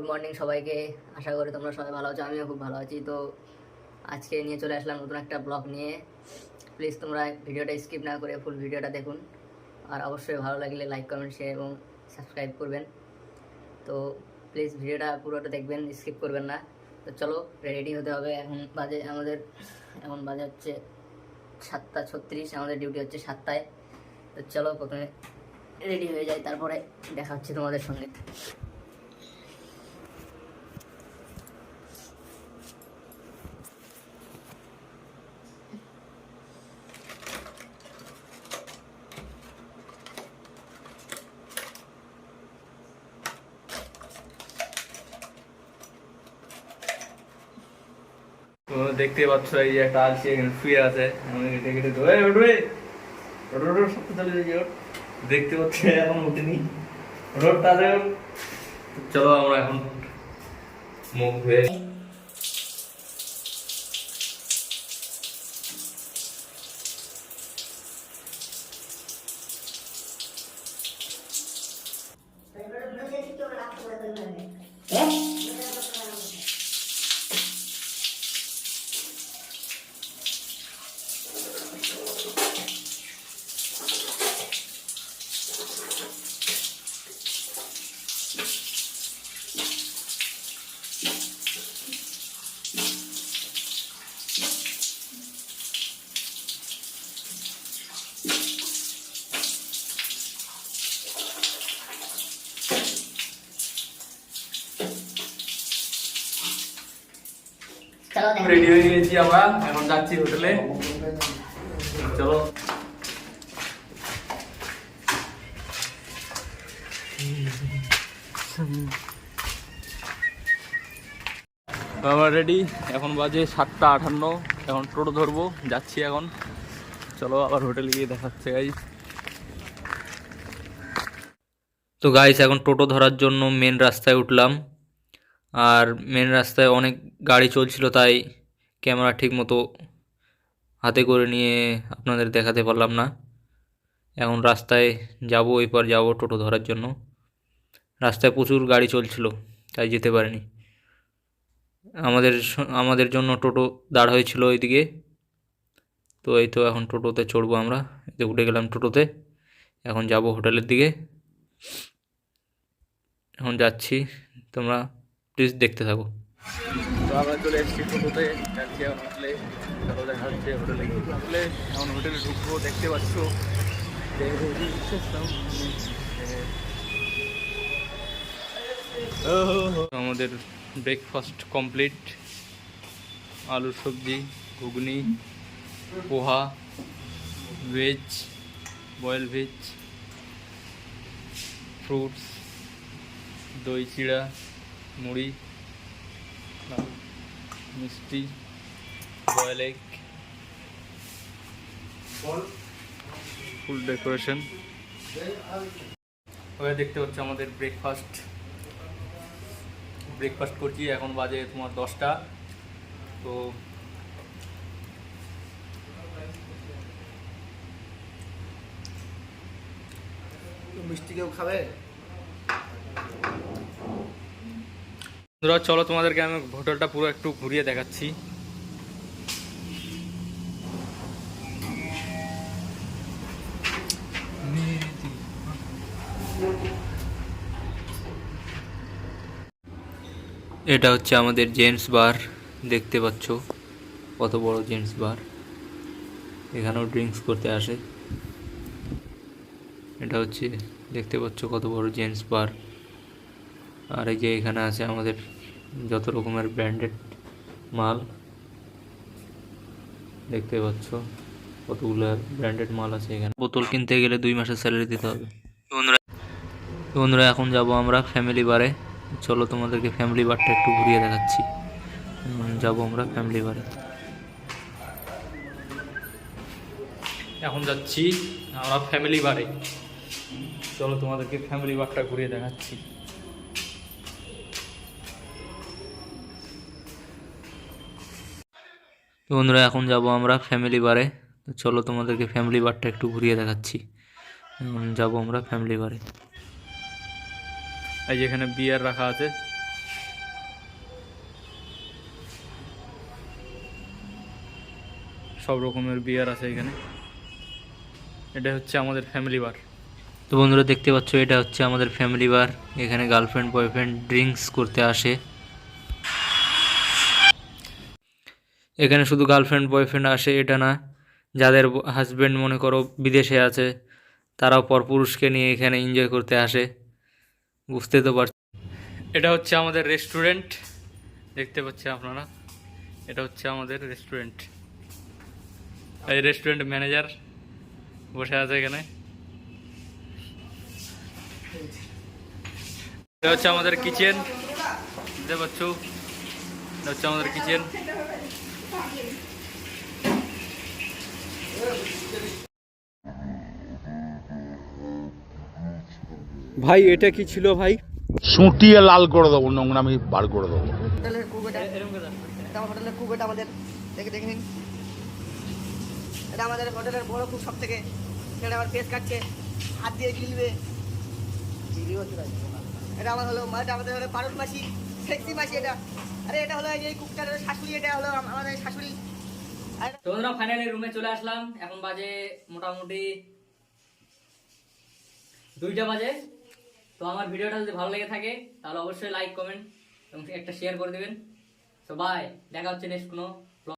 Good morning সবাইকে। আশা করি তোমরা সবাই ভালো আছো, আমিও খুব ভালো আছি। তো আজকে নিয়ে চলে আসলাম নতুন একটা ব্লগ নিয়ে। প্লিজ তোমরা ভিডিওটা স্কিপ না করে ফুল ভিডিওটা দেখুন, আর অবশ্যই ভালো লাগলে লাইক কমেন্ট শেয়ার এবং সাবস্ক্রাইব করবেন। তো প্লিজ ভিডিওটা পুরোটা দেখবেন, স্কিপ করবেন না। তো চলো রেডি হতে হবে। এখন বাজে হচ্ছে 7:36, আমাদের ডিউটি হচ্ছে 7টায়। তো চলো প্রথমে রেডি হয়ে যাই, তারপরে দেখা হচ্ছে তোমাদের সঙ্গে। তো দেখতে পাচ্ছ এই যে একটা আলসি এখানে শুয়ে আছে, কেটে কেটে ধরে উঠবে, সব চলে যাচ্ছে। দেখতে পাচ্ছ এখন উঠেনি, রোড তাদের। চলো আমরা এখন মুখ ধুয়ে রেডি হয়ে গেছি আমরা, এখন যাচ্ছি হোটেলে। চলো আমরা রেডি, এখন বাজে 7:58। এখন টোটো ধরবো, যাচ্ছি এখন। চলো আবার হোটেলে গিয়ে দেখাচ্ছে গাইস। তো গাইস এখন টোটো ধরার জন্য মেন রাস্তায় উঠলাম, আর মেন রাস্তায় অনেক গাড়ি চলছিল, তাই ক্যামেরা ঠিক মতো হাতে করে নিয়ে আপনাদের দেখাতে পারলাম না। এখন রাস্তায় যাব, এরপর যাব টোটো ধরার জন্য। রাস্তায় প্রচুর গাড়ি চলছিল, তাই যেতে পারিনি। আমাদের জন্য টোটো দাঁড় হয়েছিল ওইদিকে। তো এই তো এখন টোটোতে চড়বো আমরা। এতে উঠে গেলাম টোটোতে, এখন যাব হোটেলের দিকে। এখন যাচ্ছি, তোমরা প্লিজ দেখতে থাকো। তো আমরা চলে এসেছি টোটোতে, যাচ্ছি এখন হোটেলে। চলো দেখা হচ্ছে হোটেলে গিয়ে। এখন হোটেলে ঢুকবো, দেখতে পাচ্ছ আমাদের ব্রেকফাস্ট কমপ্লিট। আলুর সবজি, ঘুগনি, পোহা, ভেজ, বয়েল ভেজ, ফ্রুটস, দই চিড়া, মুড়ি, মিষ্টি, বয়েল এগ, ফুল ডেকোরেশন। ওই দেখতে হচ্ছে আমাদের ব্রেকফাস্ট করছি। এখন বাজে তোমার 10টা। তো মিষ্টি কেউ খাবে? চলো তোমাদেরকে আমি হোটেলটা পুরো একটু ঘুরিয়ে দেখাচ্ছি। এটা হচ্ছে আমাদের জেন্টস বার, দেখতে পাচ্ছ কত বড় জেন্টস বার। এখানেও ড্রিঙ্কস করতে আসে। এটা হচ্ছে দেখতে পাচ্ছ কত বড় জেন্টস বার। আর এই যে এখানে আছে আমাদের যত রকমের ব্র্যান্ডেড মাল, দেখতে পাচ্ছ কতগুলো ব্র্যান্ডেড মাল আছে এখানে। বোতল কিনতে গেলে 2 মাসের স্যালারি দিতে হবে। বন্ধুরা এখন যাব আমরা ফ্যামিলি বারে। চলো তোমাদেরকে ফ্যামিলি বারটা একটু ঘুরিয়ে দেখাচ্ছি। যাব আমরা ফ্যামিলি বারে, এখন যাচ্ছি আমরা ফ্যামিলি বারে। চলো তোমাদেরকে ফ্যামিলি বারটা ঘুরিয়ে দেখাচ্ছি। বন্ধুরা এখন যাব আমরা ফ্যামিলি বারে। চলো তোমাদেরকে ফ্যামিলি বারটা একটু ঘুরিয়ে দেখাচ্ছি। যাব আমরা ফ্যামিলি বারে। এই যে এখানে বিয়ার রাখা আছে, সব রকমের বিয়ার আছে এখানে। এটা হচ্ছে আমাদের ফ্যামিলি বার। তো বন্ধুরা দেখতে পাচ্ছ, এটা হচ্ছে আমাদের ফ্যামিলি বার। এখানে গার্লফ্রেন্ড বয়ফ্রেন্ড ড্রিঙ্কস করতে আসে। এখানে শুধু গার্লফ্রেন্ড বয়ফ্রেন্ড আসে এটা না, যাদের হাজব্যান্ড মনে করো বিদেশে আছে, তারাও পরপুরুষকে নিয়ে এখানে এনজয় করতে আসে। বুঝতে তো পারছো। এটা হচ্ছে আমাদের রেস্টুরেন্ট, দেখতে পাচ্ছেন আপনারা। এটা হচ্ছে আমাদের রেস্টুরেন্ট। এই রেস্টুরেন্ট ম্যানেজার বসে আছে এখানে। এটা হচ্ছে আমাদের কিচেন, দেখতে পাচ্ছ। এটা হচ্ছে আমাদের কিচেন। ভাই এটা কি ছিল ভাই? সুটিয়ে লাল করে দেবো, নোংরামি বার করে দেবো। হোটেলের কুক এটা আমার হোটেলের কুক এটা আমাদের দেখে নিন। এটা আমাদের হোটেলের বড় কুক সব থেকে। এটা আবার পেস্ট কাটছে, হাত দিয়ে গিলবে। এটা আমার হলো এটা আমাদের হলো পারুল মাসি, সেক্সি মাসি এটা। আরে এটা হলো এই কুকটার শাশুড়ি, এটা হলো আমাদের শাশুড়ি। তো বন্ধুরা ফাইনালি রুমে চলে আসলাম। এখন বাজে মোটামুটি 2টা বাজে। তো আমার ভিডিওটা যদি ভালো লেগে থাকে তাহলে অবশ্যই লাইক কমেন্ট এবং একটা শেয়ার করে দিবেন। তো বাই, দেখা হচ্ছে নেক্সট কোনো